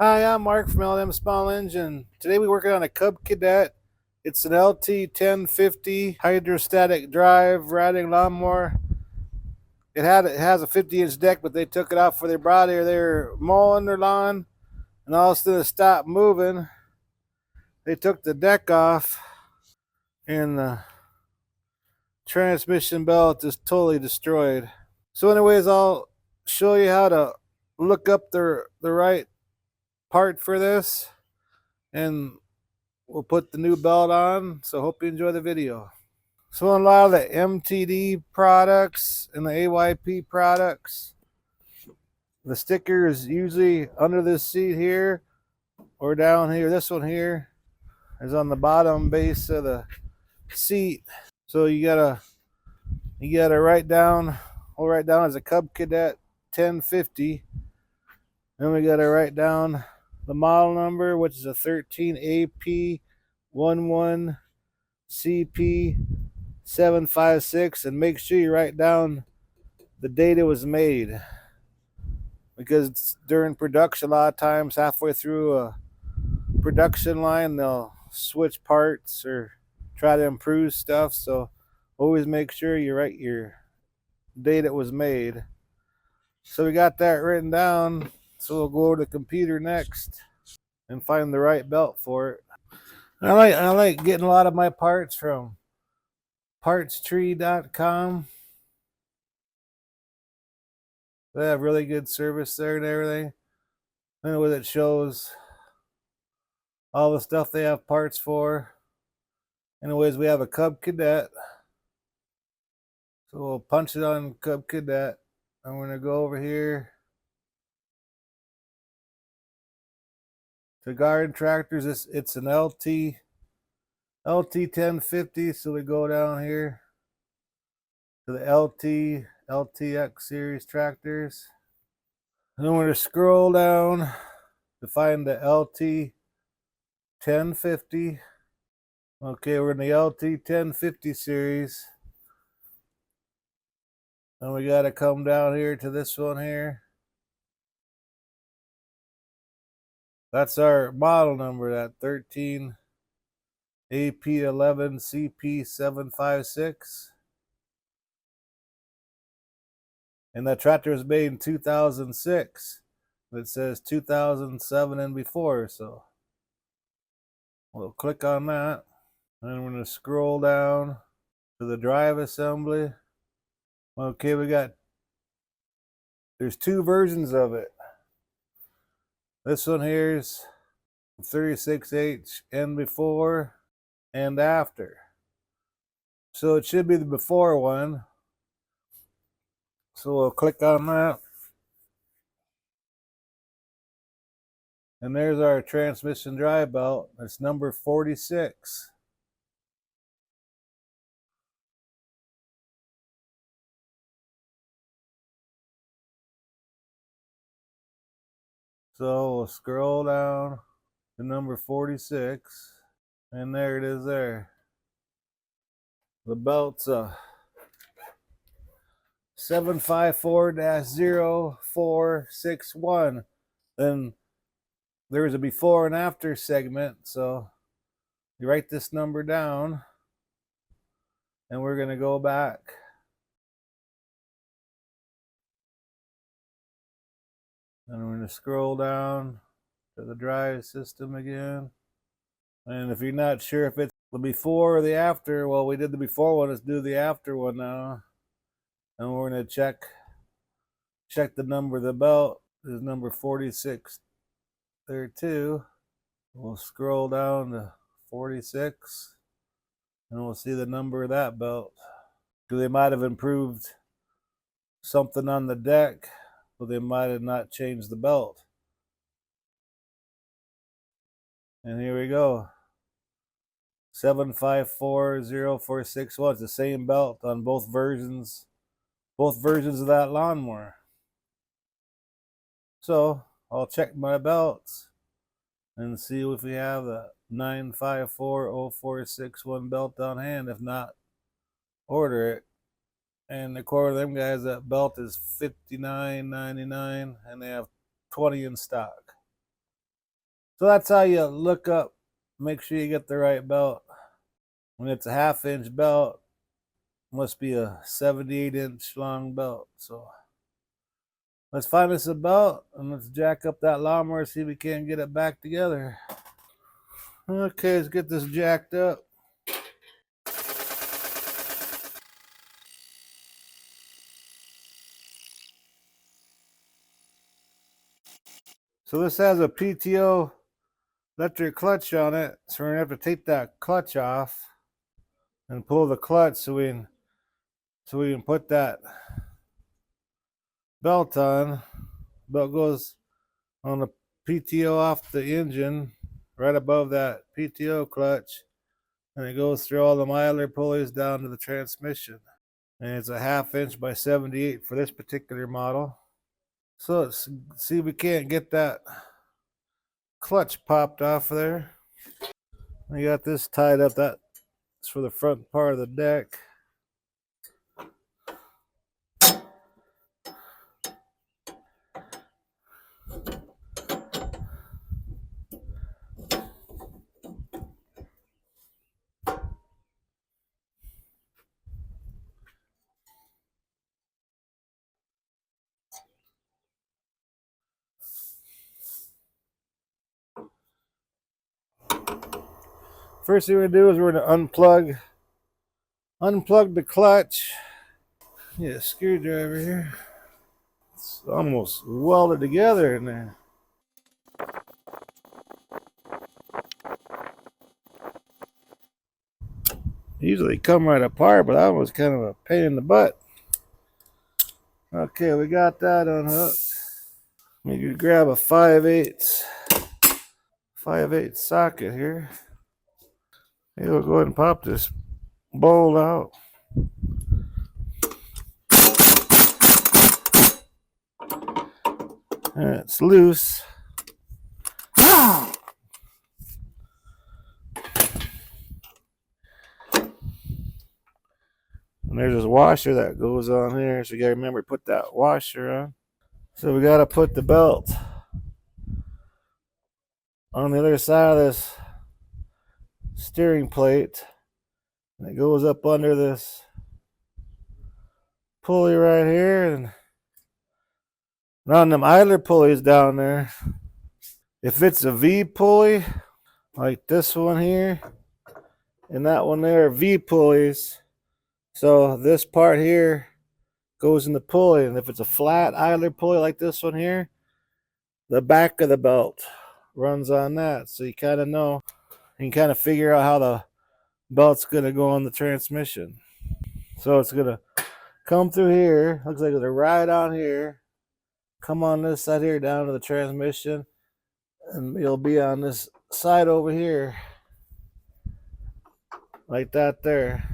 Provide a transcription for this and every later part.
Hi, I'm Mark from L&M Small Engine. Today we're working on a Cub Cadet. It's an LT1050 hydrostatic drive riding lawnmower. It has a 50-inch deck, but they took it out for their body. They were mowing their lawn, and all of a sudden it stopped moving. They took the deck off, and the transmission belt is totally destroyed. So, anyways, I'll show you how to look up the right part for this, and we'll put the new belt on. So hope you enjoy the video. So in a lot of the MTD products and the AYP products, the sticker is usually under this seat here or down here. This one here is on the bottom base of the seat. So you gotta write down. We'll write down as a Cub Cadet 1050. Then we gotta write down the model number, which is a 13AP11CP756, and make sure you write down the date it was made, because during production, a lot of times halfway through a production line, they'll switch parts or try to improve stuff. So always make sure you write your date it was made. So we got that written down. So we'll go over to the computer next and find the right belt for it. I like getting a lot of my parts from partstree.com. They have really good service there and everything. Anyway, it shows all the stuff they have parts for. Anyways, we have a Cub Cadet. So we'll punch it on Cub Cadet. I'm going to go over here to garden tractors. It's an LT1050. So we go down here to the LTX series tractors. And then we're going to scroll down to find the LT1050. Okay, we're in the LT1050 series. And we got to come down here to this one here. That's our model number, that 13AP11CP756. And that tractor was made in 2006. It says 2007 and before, so we'll click on that. And we're going to scroll down to the drive assembly. Okay, there's two versions of it. This one here's 36H and before and after. So it should be the before one. So we'll click on that. And there's our transmission drive belt. It's number 46. So we'll scroll down to number 46. And there it is there. The belt's a 754-0461. Then there's a before and after segment. So you write this number down. And we're going to go back. And we're going to scroll down to the drive system again. And if you're not sure if it's the before or the after, well, we did the before one. Let's do the after one now. And we're going to check the number of the belt. This is number 46 there too. We'll scroll down to 46. And we'll see the number of that belt. They might have improved something on the deck, but they might have not changed the belt. And here we go. 7540461. It's the same belt on both versions of that lawnmower. So I'll check my belts and see if we have the 9540461 belt on hand. If not, order it. And according to them guys, that belt is $59.99, and they have 20 in stock. So that's how you look up, make sure you get the right belt. When it's a 1/2 inch belt, must be a 78-inch long belt. So let's find us a belt and let's jack up that lawnmower, see if we can't get it back together. Okay, let's get this jacked up. So this has a PTO electric clutch on it, so we're gonna have to take that clutch off and pull the clutch so we can put that belt on. Belt goes on the PTO off the engine, right above that PTO clutch, and it goes through all the miler pulleys down to the transmission. And it's a 1/2 inch by 78 for this particular model. So let's see if we can't get that clutch popped off of there. I got this tied up. That's for the front part of the deck. First thing we're gonna do is we're gonna unplug the clutch. Get a screwdriver here. It's almost welded together in there. Usually come right apart, but that was kind of a pain in the butt. Okay, we got that unhooked. Maybe grab a 5/8 socket here. Maybe we'll go ahead and pop this bolt out. And it's loose. And there's this washer that goes on here, so you gotta remember to put that washer on. So we gotta put the belt on the other side of this steering plate, and it goes up under this pulley right here, and on them idler pulleys down there. If it's a V pulley, like this one here, and that one there are V pulleys. So this part here goes in the pulley, and if it's a flat idler pulley like this one here, the back of the belt runs on that. So you kind of know, you can kind of figure out how the belt's gonna go on the transmission. So it's gonna come through here. Looks like it's right on here. Come on this side here down to the transmission, and it'll be on this side over here, like that there.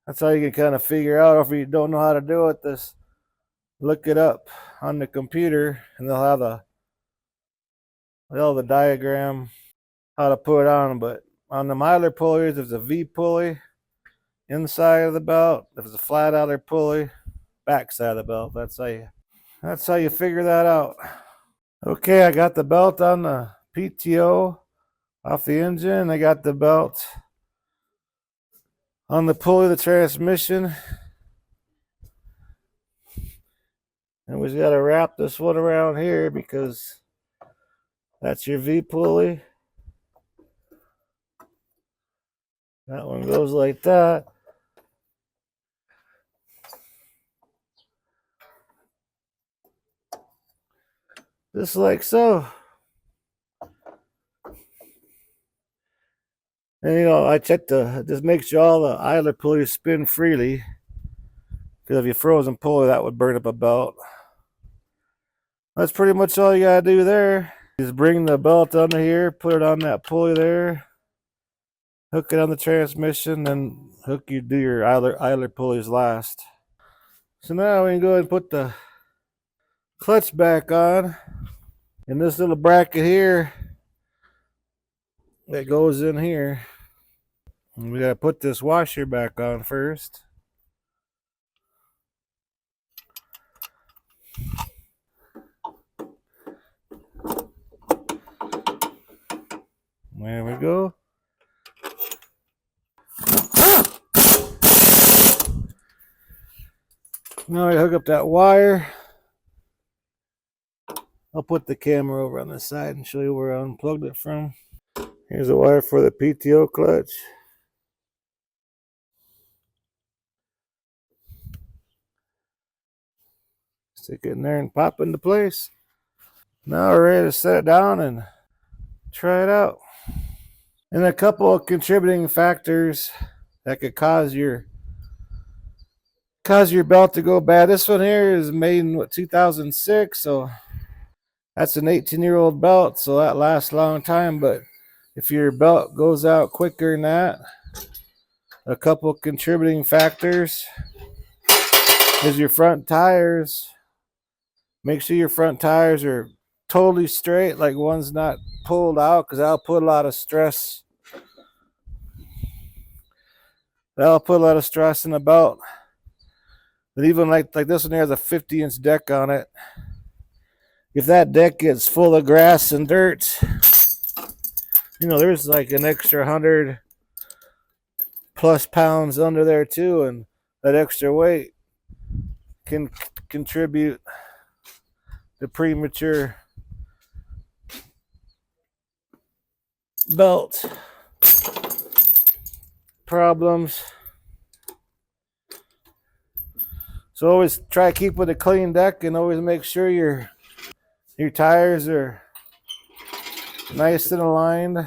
That's how you can kind of figure out. If you don't know how to do it, just look it up on the computer, and they'll have the diagram how to put it on. But on the miler pulleys, there's a V pulley inside of the belt. If it's a flat idler pulley, back side of the belt. That's how you figure that out. Okay, I got the belt on the PTO off the engine. I got the belt on the pulley of the transmission. And we just got to wrap this one around here because that's your V pulley. That one goes like that. Just like so. And I checked just make sure all the idler pulleys spin freely. Because if you froze and pulley, that would burn up a belt. That's pretty much all you gotta do there. Just bring the belt under here, put it on that pulley there, hook it on the transmission, then do your idler pulleys last. So now we can go ahead and put the clutch back on. And this little bracket here that goes in here. And we gotta put this washer back on first. There we go. Now I hook up that wire. I'll put the camera over on the side and show you where I unplugged it from. Here's the wire for the PTO clutch. Stick it in there and pop into place. Now we're ready to set it down and try it out. And a couple of contributing factors that could cause your belt to go bad. This one here is made in 2006, so that's an 18-year-old belt, so that lasts a long time. But if your belt goes out quicker than that, a couple contributing factors is your front tires. Make sure your front tires are totally straight, like one's not pulled out, because that'll put a lot of stress. That'll put a lot of stress in the belt. But even like this one here has a 50-inch deck on it. If that deck gets full of grass and dirt, you know, there's like an extra 100+ pounds under there too, and that extra weight can contribute to premature belt problems. So always try to keep with a clean deck, and always make sure your tires are nice and aligned.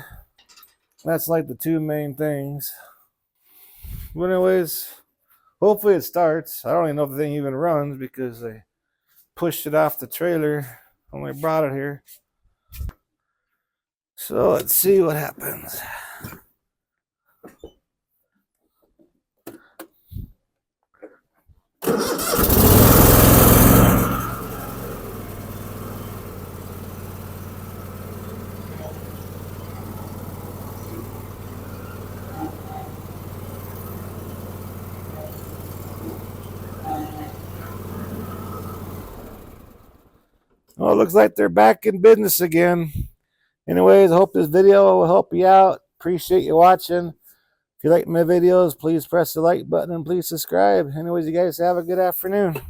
That's like the two main things. But anyways, hopefully it starts. I don't even know if the thing even runs because I pushed it off the trailer when I brought it here. So let's see what happens. Well, it looks like they're back in business again. Anyways, I hope this video will help you out. Appreciate you watching. If you like my videos, please press the like button and please subscribe. Anyways, you guys have a good afternoon.